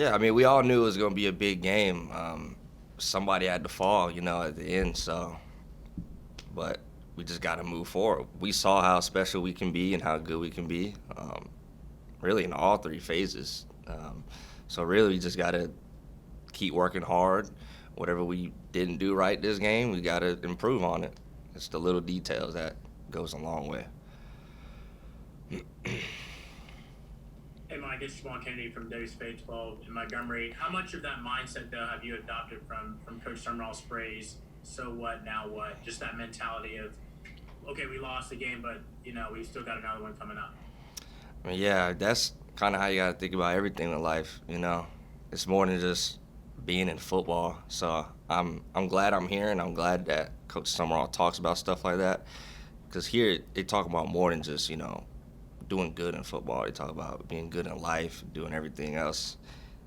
Yeah, I mean, we all knew it was going to be a big game. Somebody had to fall, at the end. So, but we just got to move forward. We saw how special we can be and how good we can be, really in all three phases. So really, we just got to keep working hard. Whatever we didn't do right this game, we got to improve on it. It's the little details that goes a long way. Hey, Mike, it's Jamal Kennedy from WSFA 12 in Montgomery. How much of that mindset, though, have you adopted from Coach Summerall's phrase, so what, now what? Just that mentality of, okay, we lost the game, but, we've still got another one coming up. I mean, yeah, that's kind of how you got to think about everything in life, It's more than just being in football. So I'm glad I'm here, and I'm glad that Coach Summerall talks about stuff like that. Because here they talk about more than just, doing good in football. They talk about being good in life, doing everything else.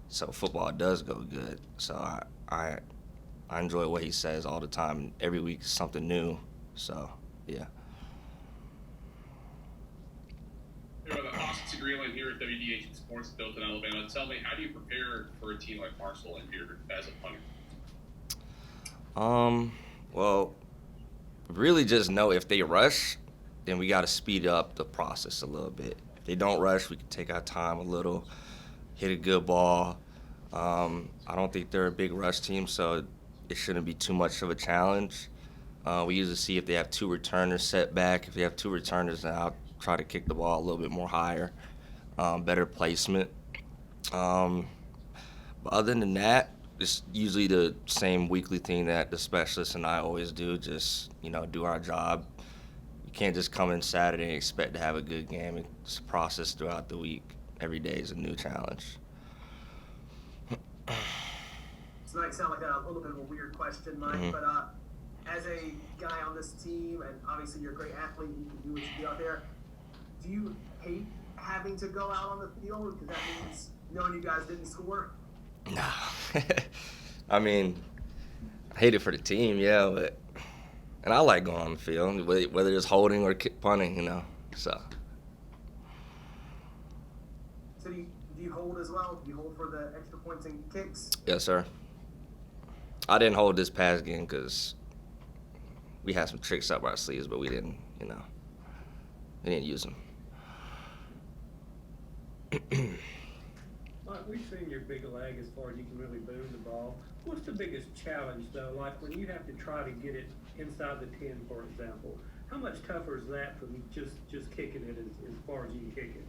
So football does go good. So I enjoy what he says all the time. Every week is something new. So, yeah. The Austin Greenland here at WDH Sports Built in Alabama. Tell me, how do you prepare for a team like Marshall and here as a punter? Well, really just know if they rush, then we got to speed up the process a little bit. If they don't rush, we can take our time a little, hit a good ball. I don't think they're a big rush team, so it shouldn't be too much of a challenge. We usually see if they have two returners set back. If they have two returners, then I'll try to kick the ball a little bit more higher, better placement. But other than that, it's usually the same weekly thing that the specialist and I always do, just, do our job. You can't just come in Saturday and expect to have a good game. It's a process throughout the week. Every day is a new challenge. This might sound like a little bit of a weird question, Mike, but as a guy on this team, and obviously you're a great athlete, you can do what you do out there, do you hate having to go out on the field because that means knowing you guys didn't score? No. I mean, I hate it for the team, yeah, and I like going on the field, whether it's holding or punting, so. So do you hold as well? Do you hold for the extra points and kicks? Yes, sir. I didn't hold this past game because we had some tricks up our sleeves, but we didn't, we didn't use them. Mike, we've seen your big leg as far as you can really boom the ball. What's the biggest challenge, though? Like when you have to try to get it inside the 10, for example, how much tougher is that from just kicking it as far as you can kick it?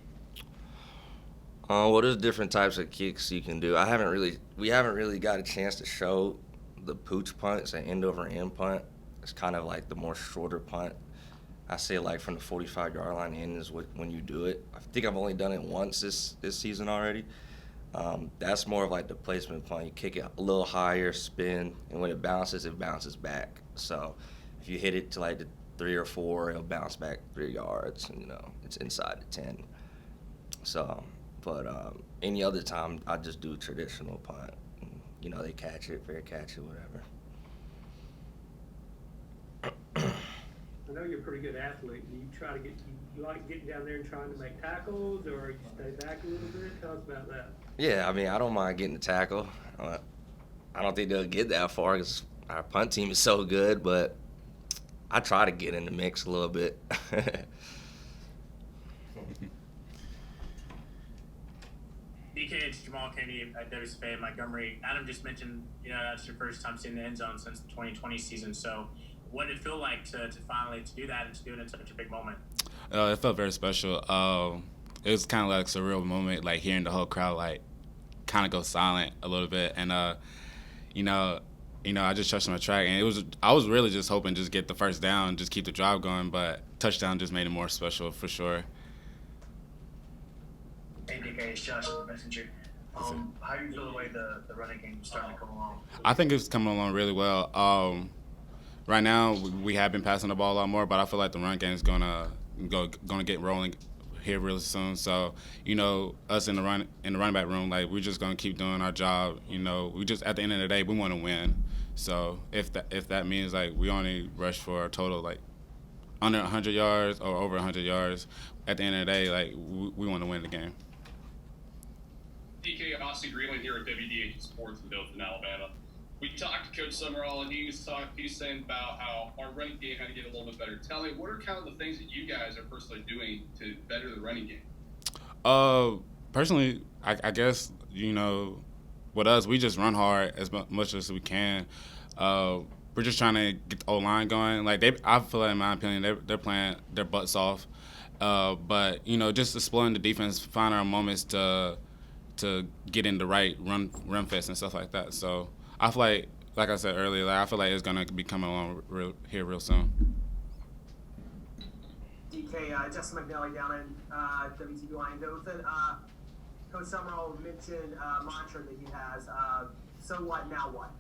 Well, there's different types of kicks you can do. We haven't really got a chance to show the pooch punt. It's an end over end punt. It's kind of like the more shorter punt. I say like from the 45-yard line in is when you do it. I think I've only done it once this season already. That's more of like the placement punt. You kick it a little higher, spin, and when it bounces back. So if you hit it to like the 3 or 4, it'll bounce back 3 yards, and it's inside the 10. So, but any other time, I just do a traditional punt. And, they catch it, fair catch it, whatever. I know you're a pretty good athlete. Do you try to you like getting down there and trying to make tackles, or you stay back a little bit? Tell us about that. Yeah, I mean, I don't mind getting the tackle. I don't think they'll get that far because our punt team is so good, but I try to get in the mix a little bit. DK, it's Jamal Kennedy at WSFA in Montgomery. Adam just mentioned, that's your first time seeing the end zone since the 2020 season. So what did it feel like to finally do that and to do it in such a big moment? It felt very special. It was kind of like a surreal moment, like hearing the whole crowd like kind of go silent a little bit, and I just trusted my track, and I was really just hoping just get the first down, just keep the drive going, but touchdown just made it more special for sure. Hey DK, it's Josh from the Messenger. How do you feel the way the running game is starting to come along? I think it's coming along really well. Right now we have been passing the ball a lot more, but I feel like the run game is gonna get rolling here really soon. So, us in the running back room, like we're just gonna keep doing our job. We just at the end of the day we want to win. So if that means like we only rush for a total like under 100 yards or over 100 yards, at the end of the day like we want to win the game. DK, Austin Greenland here at WDH Sports in Dothan, Alabama. We talked to Coach Summerall, and he was saying about how our running game had to get a little bit better. Tell me, what are kind of the things that you guys are personally doing to better the running game? Personally, I guess, with us, we just run hard as much as we can. We're just trying to get the O-line going. Like, I feel like, in my opinion, they're playing their butts off. But, just exploring the defense, finding our moments to get in the right run fest and stuff like that. So I feel like I said earlier, I feel like it's going to be coming along real soon. DK, Justin McNally down in WTBY in Dothan. Coach Summerall mentioned a mantra that he has, so what, now what?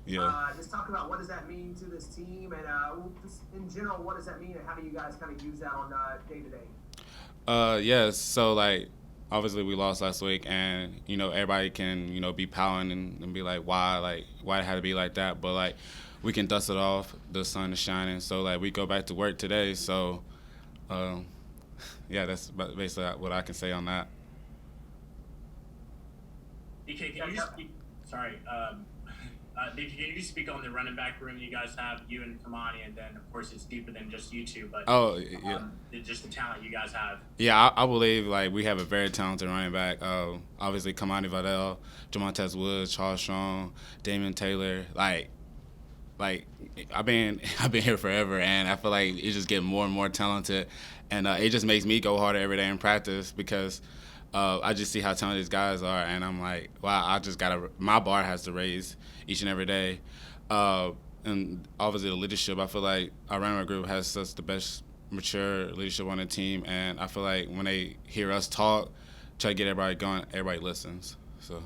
Yeah. Just talk about what does that mean to this team, and just in general, what does that mean, and how do you guys kind of use that on day-to-day? Yes, so, obviously we lost last week, and, everybody can, be pouting and be like, why it had to be like that, but, we can dust it off. The sun is shining, so, we go back to work today, so, yeah, that's basically what I can say on that. DK, can you speak? Sorry, DK, can you speak on the running back room you guys have, you and Kamani, and then of course it's deeper than just you two, but just the talent you guys have. Yeah, I believe we have a very talented running back. Obviously Kamani Vidal, Jamontez Woods, Charles Strong, Damian Taylor. I've been here forever, and I feel like it's just getting more and more talented, and it just makes me go harder every day in practice because I just see how talented these guys are, and I'm like, wow, my bar has to raise each and every day. And obviously the leadership, I feel like our running back group has such the best mature leadership on the team, and I feel like when they hear us talk, try to get everybody going, everybody listens. So.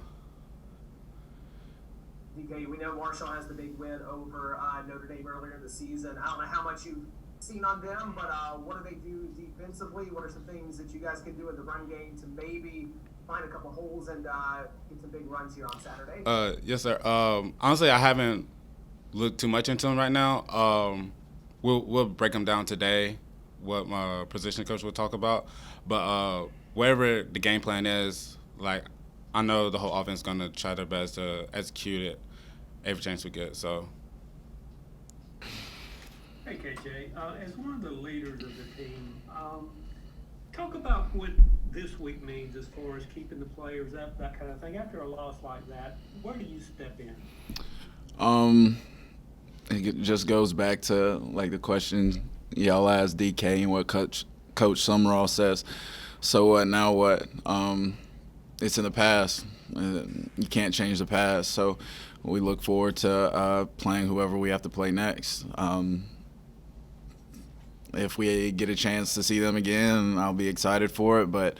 DK, we know Marshall has the big win over Notre Dame earlier in the season. I don't know how much you've seen on them, but what do they do defensively? What are some things that you guys can do in the run game to maybe find a couple holes and get some big runs here on Saturday? Yes, sir. Honestly, I haven't looked too much into them right now. We'll break them down today, what my position coach will talk about. But whatever the game plan is, I know the whole offense is going to try their best to execute it every chance we get. So. Hey, KJ, as one of the leaders of the team, talk about what this week means as far as keeping the players up, that kind of thing. After a loss like that, where do you step in? It just goes back to, the question y'all asked DK and what Coach Summerall says. So what, now what? It's in the past. You can't change the past. So we look forward to playing whoever we have to play next. If we get a chance to see them again, I'll be excited for it. But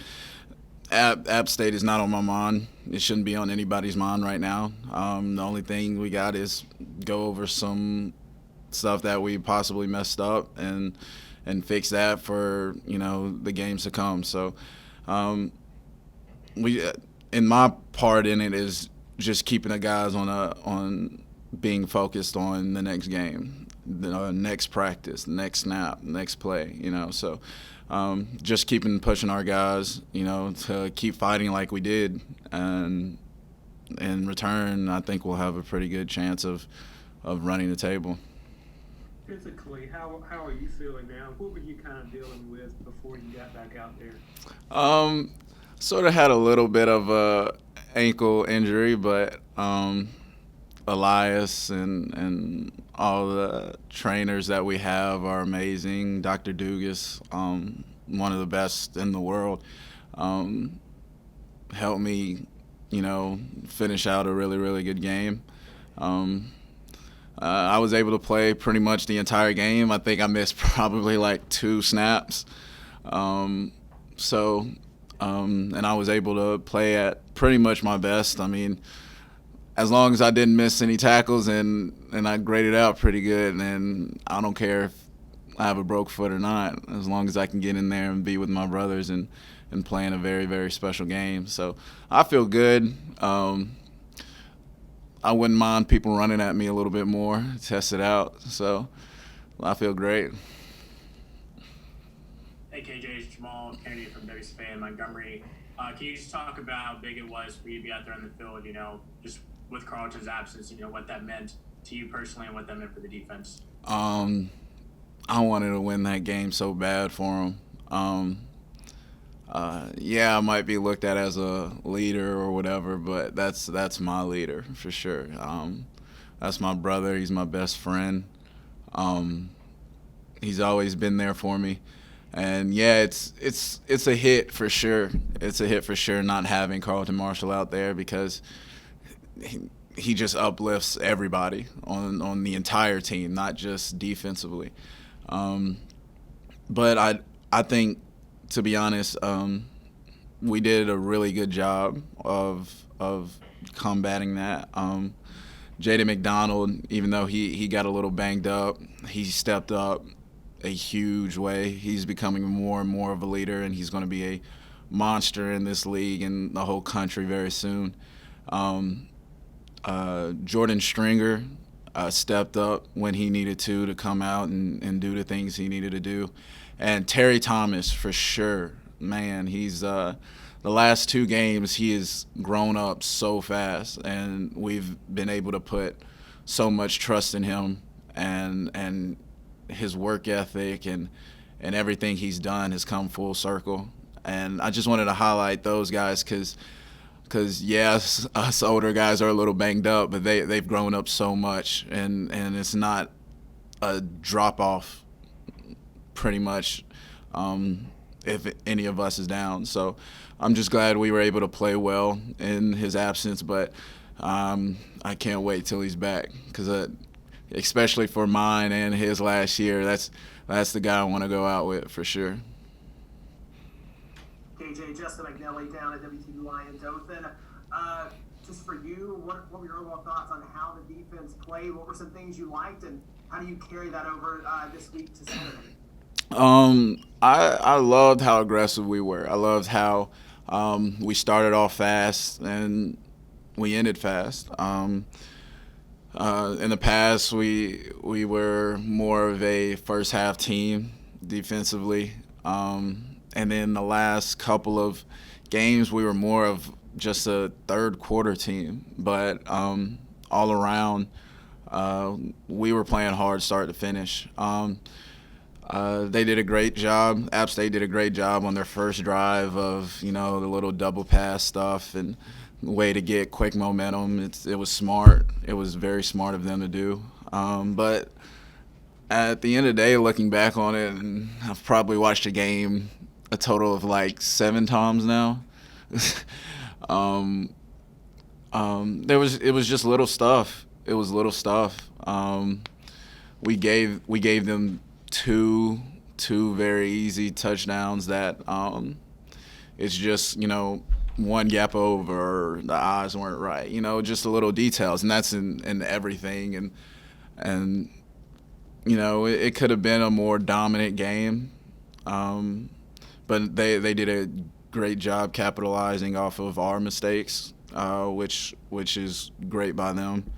App State is not on my mind. It shouldn't be on anybody's mind right now. The only thing we got is go over some stuff that we possibly messed up and fix that for the games to come. So in my part in it is just keeping the guys on being focused on the next game, the next practice, next snap, next play. So just pushing our guys, to keep fighting like we did, and in return, I think we'll have a pretty good chance of running the table. Physically, how are you feeling now? What were you kind of dealing with before you got back out there? Sort of had a little bit of a ankle injury, but Elias and all the trainers that we have are amazing. Dr. Dugas, one of the best in the world, helped me, finish out a really, really good game. I was able to play pretty much the entire game. I think I missed probably 2 snaps. And I was able to play at pretty much my best. I mean, as long as I didn't miss any tackles and I graded out pretty good, and I don't care if I have a broke foot or not, as long as I can get in there and be with my brothers and play in a very, very special game. So I feel good. I wouldn't mind people running at me a little bit more, test it out. So I feel great. Hey, KJ, it's Jamal Kennedy from WSFA in Montgomery. Can you just talk about how big it was for you to be out there in the field, just with Carlton's absence, what that meant to you personally and what that meant for the defense? I wanted to win that game so bad for him. Yeah, I might be looked at as a leader or whatever, but that's my leader for sure. That's my brother. He's my best friend. He's always been there for me. And yeah, it's a hit for sure. It's a hit for sure not having Carlton Martial out there because he just uplifts everybody on the entire team, not just defensively. But I think, to be honest, we did a really good job of combating that. J.D. McDonald, even though he got a little banged up, he stepped up a huge way. He's becoming more and more of a leader, and he's going to be a monster in this league and the whole country very soon. Jordan Stringer stepped up when he needed to come out and do the things he needed to do. And Terry Thomas, for sure, man, he's the last 2 games he has grown up so fast, and we've been able to put so much trust in him and his work ethic and everything he's done has come full circle. And I just wanted to highlight those guys because yes, us older guys are a little banged up, but they've grown up so much, and it's not a drop off pretty much if any of us is down. So I'm just glad we were able to play well in his absence, but I can't wait till he's back because especially for mine and his last year, that's the guy I want to go out with for sure. KJ, Justin McNelly down at WTB Lions Dothan. Just for you, what were your overall thoughts on how the defense played? What were some things you liked, and how do you carry that over this week to Saturday? I loved how aggressive we were. I loved how we started off fast and we ended fast. In the past, we were more of a first half team defensively, and then the last couple of games we were more of just a third quarter team. But all around, we were playing hard start to finish. They did a great job. App State did a great job on their first drive of the little double pass stuff and way to get quick momentum. It was smart. It was very smart of them to do. But at the end of the day, looking back on it, and I've probably watched the game a total of like 7 times now. It was just little stuff. It was little stuff. We gave them two very easy touchdowns that it's just one gap over, the eyes weren't right, just the little details, and that's in everything. And it could have been a more dominant game, but they did a great job capitalizing off of our mistakes, which is great by them.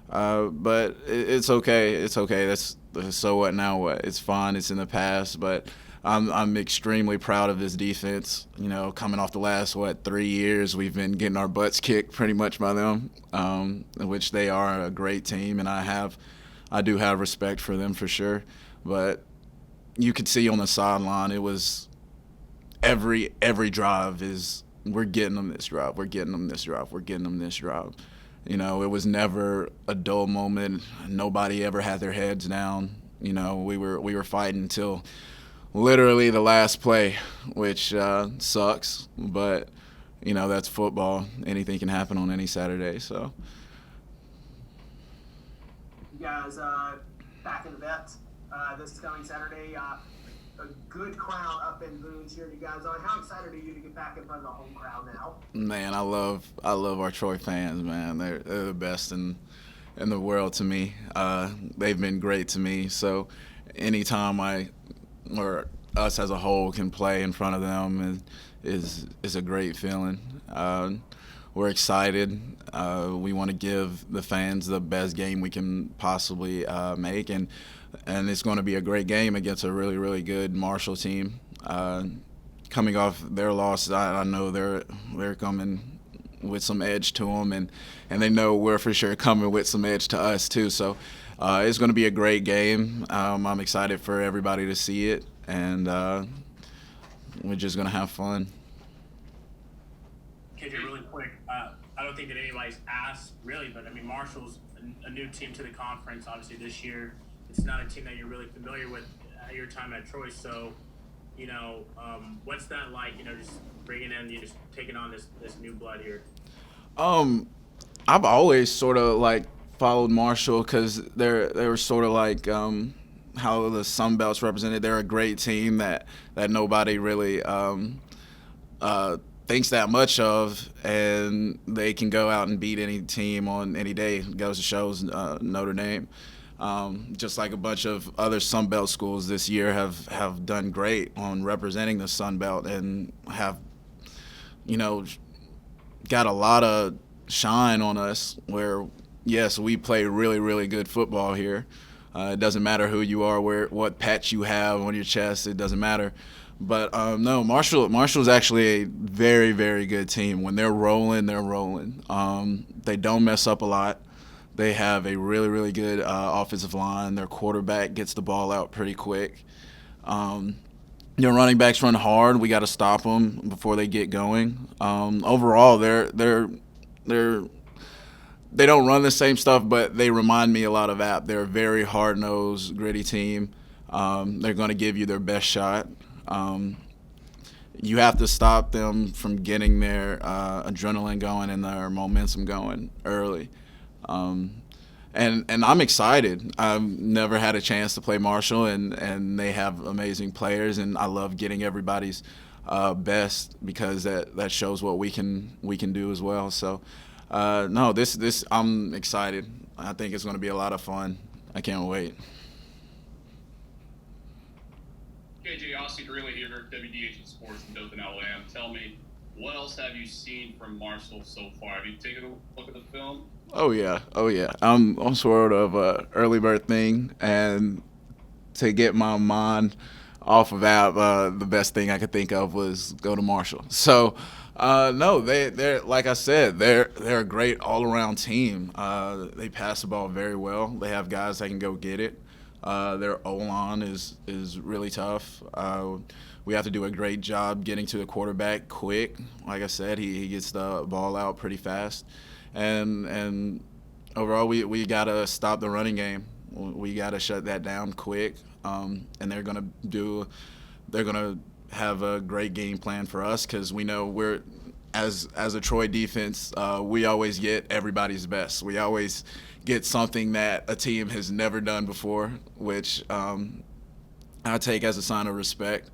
But it's okay. It's okay. That's so what now what? It's fine. It's in the past, but I'm extremely proud of this defense. Coming off the last 3 years, we've been getting our butts kicked pretty much by them, which they are a great team, and I do have respect for them for sure. But you could see on the sideline, it was every drive is we're getting them this drive, we're getting them this drive, we're getting them this drive. It was never a dull moment. Nobody ever had their heads down. We were fighting until literally the last play, which sucks, but that's football. Anything can happen on any Saturday. So You guys back in the vet this coming Saturday. A good crowd up in Boone cheering you guys on. How excited are you to get back in front of the home crowd now? Man, I love our Troy fans, man. They're the best in the world to me. They've been great to me. So anytime or us as a whole can play in front of them is a great feeling. We're excited. We want to give the fans the best game we can possibly make, and it's going to be a great game against a really, really good Marshall team. coming off their loss, I know they're coming with some edge to them, and they know we're for sure coming with some edge to us too. So it's going to be a great game. I'm excited for everybody to see it, and we're just going to have fun. KJ, really quick, I don't think that anybody's asked really, but I mean, Marshall's a new team to the conference. Obviously, this year, it's not a team that you're really familiar with at your time at Troy. So, what's that like? Just bringing in, you just taking on this new blood here. I've always sort of like followed Marshall because they were sort of like how the Sun Belt's represented. They're a great team that nobody really thinks that much of, and they can go out and beat any team on any day. It goes to shows Notre Dame. Just like a bunch of other Sun Belt schools this year have done great on representing the Sun Belt and have, got a lot of shine on us where, yes, we play really, really good football here. It doesn't matter who you are, what patch you have on your chest. It doesn't matter. But no, Marshall's actually a very, very good team. When they're rolling, they're rolling. They don't mess up a lot. They have a really, really good offensive line. Their quarterback gets the ball out pretty quick. Their running backs run hard. We got to stop them before they get going. Overall, they don't run the same stuff, but they remind me a lot of App. They're a very hard-nosed, gritty team. They're going to give you their best shot. You have to stop them from getting their adrenaline going and their momentum going early. And I'm excited. I've never had a chance to play Marshall, and they have amazing players, and I love getting everybody's best because that shows what we can do as well. So no, this I'm excited. I think it's going to be a lot of fun. I can't wait. KJ, Austin Gurley here, WDH Sports in Dothan, Alabama. Tell me, what else have you seen from Marshall so far? Have you taken a look at the film? Oh yeah. I'm sort of a early bird thing, and to get my mind off of that, the best thing I could think of was go to Marshall. So no, they're like I said, they're a great all around team. They pass the ball very well. They have guys that can go get it. Their O-line is really tough. We have to do a great job getting to the quarterback quick. Like I said, he gets the ball out pretty fast. And overall, we got to stop the running game. We got to shut that down quick. And they're going to have a great game plan for us because we know we're as a Troy defense, we always get everybody's best. We always get something that a team has never done before, which I take as a sign of respect.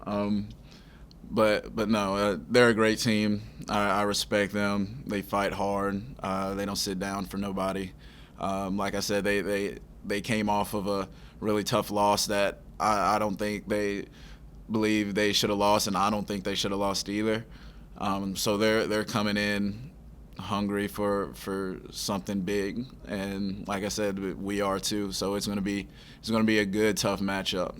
But no, they're a great team. I respect them. They fight hard. They don't sit down for nobody. Like I said, they came off of a really tough loss that I don't think they believe they should have lost, and I don't think they should have lost either. So they're coming in hungry for something big, and like I said, we are too. So it's gonna be a good, tough matchup.